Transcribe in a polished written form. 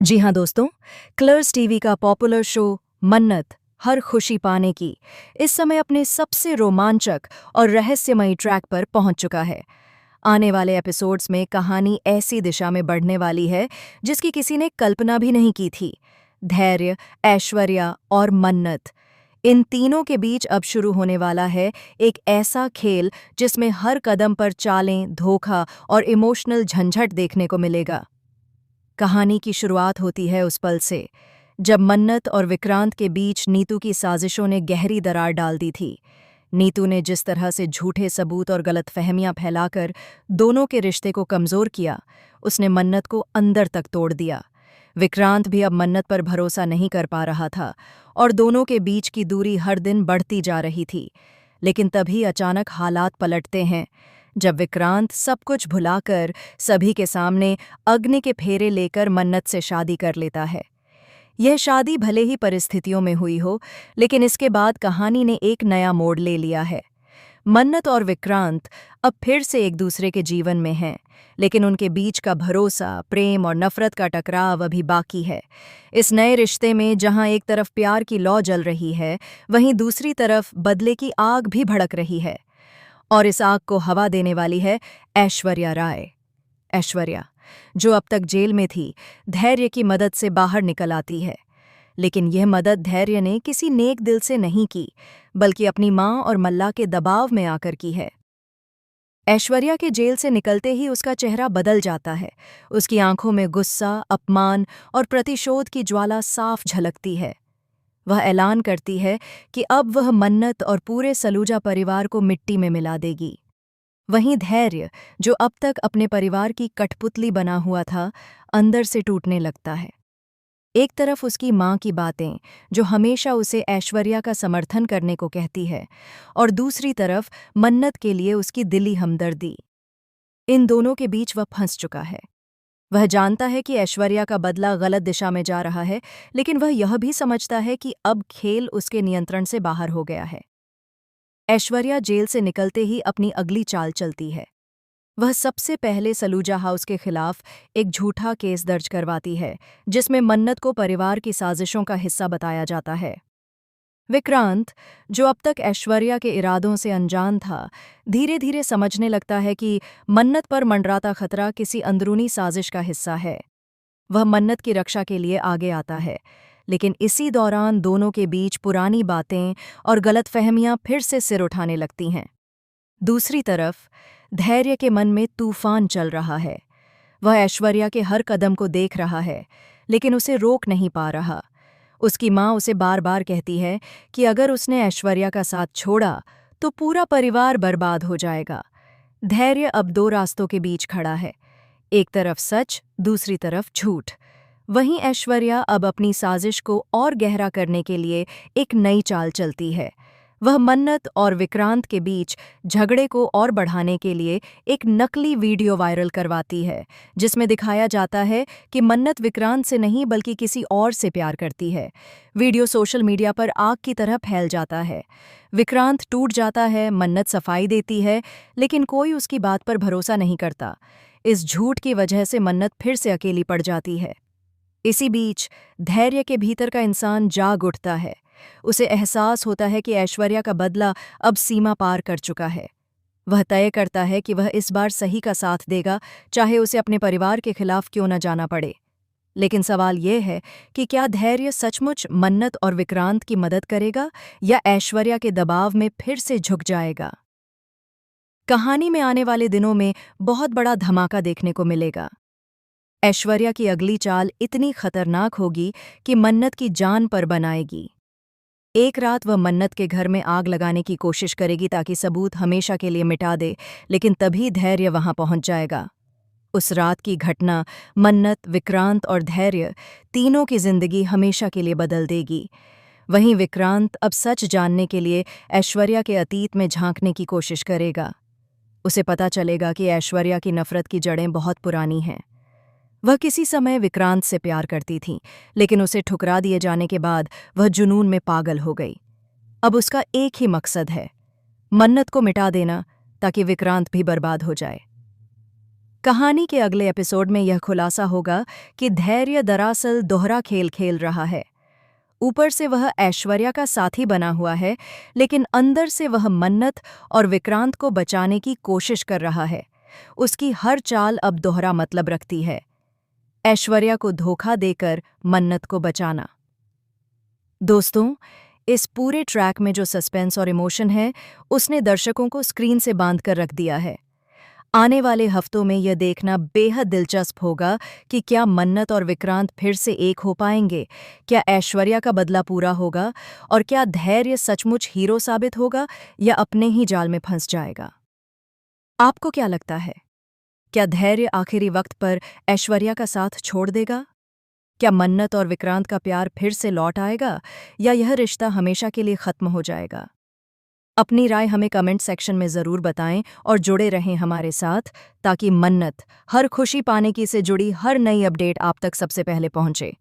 जी हाँ दोस्तों, Colors TV का पॉपुलर शो मन्नत हर खुशी पाने की इस समय अपने सबसे रोमांचक और रहस्यमयी ट्रैक पर पहुंच चुका है। आने वाले एपिसोड्स में कहानी ऐसी दिशा में बढ़ने वाली है जिसकी किसी ने कल्पना भी नहीं की थी। धैर्य, ऐश्वर्या और मन्नत, इन तीनों के बीच अब शुरू होने वाला है एक ऐसा खेल जिसमें हर कदम पर चालें, धोखा और इमोशनल झंझट देखने को मिलेगा। कहानी की शुरुआत होती है उस पल से जब मन्नत और विक्रांत के बीच नीतू की साजिशों ने गहरी दरार डाल दी थी। नीतू ने जिस तरह से झूठे सबूत और गलतफहमियां फैलाकर दोनों के रिश्ते को कमजोर किया, उसने मन्नत को अंदर तक तोड़ दिया। विक्रांत भी अब मन्नत पर भरोसा नहीं कर पा रहा था और दोनों के बीच की दूरी हर दिन बढ़ती जा रही थी। लेकिन तभी अचानक हालात पलटते हैं जब विक्रांत सब कुछ भुलाकर सभी के सामने अग्नि के फेरे लेकर मन्नत से शादी कर लेता है। यह शादी भले ही परिस्थितियों में हुई हो, लेकिन इसके बाद कहानी ने एक नया मोड़ ले लिया है। मन्नत और विक्रांत अब फिर से एक दूसरे के जीवन में हैं, लेकिन उनके बीच का भरोसा, प्रेम और नफरत का टकराव अभी बाकी है। इस नए रिश्ते में जहां एक तरफ प्यार की लौ जल रही है, वहीं दूसरी तरफ बदले की आग भी भड़क रही है। और इस आग को हवा देने वाली है ऐश्वर्या राय। ऐश्वर्या, जो अब तक जेल में थी, धैर्य की मदद से बाहर निकल आती है। लेकिन यह मदद धैर्य ने किसी नेक दिल से नहीं की, बल्कि अपनी मां और मल्ला के दबाव में आकर की है। ऐश्वर्या के जेल से निकलते ही उसका चेहरा बदल जाता है। उसकी आंखों में गुस्सा, अपमान और प्रतिशोध की ज्वाला साफ झलकती है। वह ऐलान करती है कि अब वह मन्नत और पूरे सलूजा परिवार को मिट्टी में मिला देगी। वहीं धैर्य, जो अब तक अपने परिवार की कठपुतली बना हुआ था, अंदर से टूटने लगता है। एक तरफ उसकी मां की बातें, जो हमेशा उसे ऐश्वर्या का समर्थन करने को कहती है, और दूसरी तरफ मन्नत के लिए उसकी दिली हमदर्दी। इन दोनों के बीच वह फंस चुका है। वह जानता है कि ऐश्वर्या का बदला गलत दिशा में जा रहा है, लेकिन वह यह भी समझता है कि अब खेल उसके नियंत्रण से बाहर हो गया है। ऐश्वर्या जेल से निकलते ही अपनी अगली चाल चलती है। वह सबसे पहले सलूजा हाउस के खिलाफ एक झूठा केस दर्ज करवाती है, जिसमें मन्नत को परिवार की साजिशों का हिस्सा बताया जाता है। विक्रांत, जो अब तक ऐश्वर्या के इरादों से अनजान था, धीरे धीरे समझने लगता है कि मन्नत पर मंडराता खतरा किसी अंदरूनी साजिश का हिस्सा है। वह मन्नत की रक्षा के लिए आगे आता है, लेकिन इसी दौरान दोनों के बीच पुरानी बातें और गलतफहमियां फिर से सिर उठाने लगती हैं। दूसरी तरफ धैर्य के मन में तूफान चल रहा है। वह ऐश्वर्या के हर कदम को देख रहा है, लेकिन उसे रोक नहीं पा रहा। उसकी माँ उसे बार बार कहती है कि अगर उसने ऐश्वर्या का साथ छोड़ा तो पूरा परिवार बर्बाद हो जाएगा। धैर्य अब दो रास्तों के बीच खड़ा है, एक तरफ सच, दूसरी तरफ झूठ। वहीं ऐश्वर्या अब अपनी साजिश को और गहरा करने के लिए एक नई चाल चलती है। वह मन्नत और विक्रांत के बीच झगड़े को और बढ़ाने के लिए एक नकली वीडियो वायरल करवाती है, जिसमें दिखाया जाता है कि मन्नत विक्रांत से नहीं बल्कि किसी और से प्यार करती है। वीडियो सोशल मीडिया पर आग की तरह फैल जाता है। विक्रांत टूट जाता है, मन्नत सफाई देती है, लेकिन कोई उसकी बात पर भरोसा नहीं करता। इस झूठ की वजह से मन्नत फिर से अकेली पड़ जाती है। इसी बीच धैर्य के भीतर का इंसान जाग उठता है। उसे एहसास होता है कि ऐश्वर्या का बदला अब सीमा पार कर चुका है। वह तय करता है कि वह इस बार सही का साथ देगा, चाहे उसे अपने परिवार के खिलाफ क्यों न जाना पड़े। लेकिन सवाल यह है कि क्या धैर्य सचमुच मन्नत और विक्रांत की मदद करेगा या ऐश्वर्या के दबाव में फिर से झुक जाएगा। कहानी में आने वाले दिनों में बहुत बड़ा धमाका देखने को मिलेगा। ऐश्वर्या की अगली चाल इतनी खतरनाक होगी कि मन्नत की जान पर बनाएगी। एक रात वह मन्नत के घर में आग लगाने की कोशिश करेगी ताकि सबूत हमेशा के लिए मिटा दे, लेकिन तभी धैर्य वहां पहुंच जाएगा। उस रात की घटना मन्नत, विक्रांत और धैर्य तीनों की जिंदगी हमेशा के लिए बदल देगी। वहीं विक्रांत अब सच जानने के लिए ऐश्वर्या के अतीत में झांकने की कोशिश करेगा। उसे पता चलेगा कि ऐश्वर्या की नफरत की जड़ें बहुत पुरानी हैं। वह किसी समय विक्रांत से प्यार करती थी, लेकिन उसे ठुकरा दिए जाने के बाद वह जुनून में पागल हो गई। अब उसका एक ही मकसद है, मन्नत को मिटा देना ताकि विक्रांत भी बर्बाद हो जाए। कहानी के अगले एपिसोड में यह खुलासा होगा कि धैर्य दरअसल दोहरा खेल खेल रहा है। ऊपर से वह ऐश्वर्या का साथी बना हुआ है, लेकिन अंदर से वह मन्नत और विक्रांत को बचाने की कोशिश कर रहा है। उसकी हर चाल अब दोहरा मतलब रखती है। ऐश्वर्या को धोखा देकर मन्नत को बचाना। दोस्तों, इस पूरे ट्रैक में जो सस्पेंस और इमोशन है, उसने दर्शकों को स्क्रीन से बांध कर रख दिया है। आने वाले हफ्तों में यह देखना बेहद दिलचस्प होगा कि क्या मन्नत और विक्रांत फिर से एक हो पाएंगे, क्या ऐश्वर्या का बदला पूरा होगा और क्या धैर्य सचमुच हीरो साबित होगा या अपने ही जाल में फंस जाएगा। आपको क्या लगता है? क्या धैर्य आखिरी वक्त पर ऐश्वर्या का साथ छोड़ देगा? क्या मन्नत और विक्रांत का प्यार फिर से लौट आएगा या यह रिश्ता हमेशा के लिए खत्म हो जाएगा? अपनी राय हमें कमेंट सेक्शन में ज़रूर बताएं और जुड़े रहें हमारे साथ, ताकि मन्नत हर खुशी पाने की से जुड़ी हर नई अपडेट आप तक सबसे पहले पहुंचे।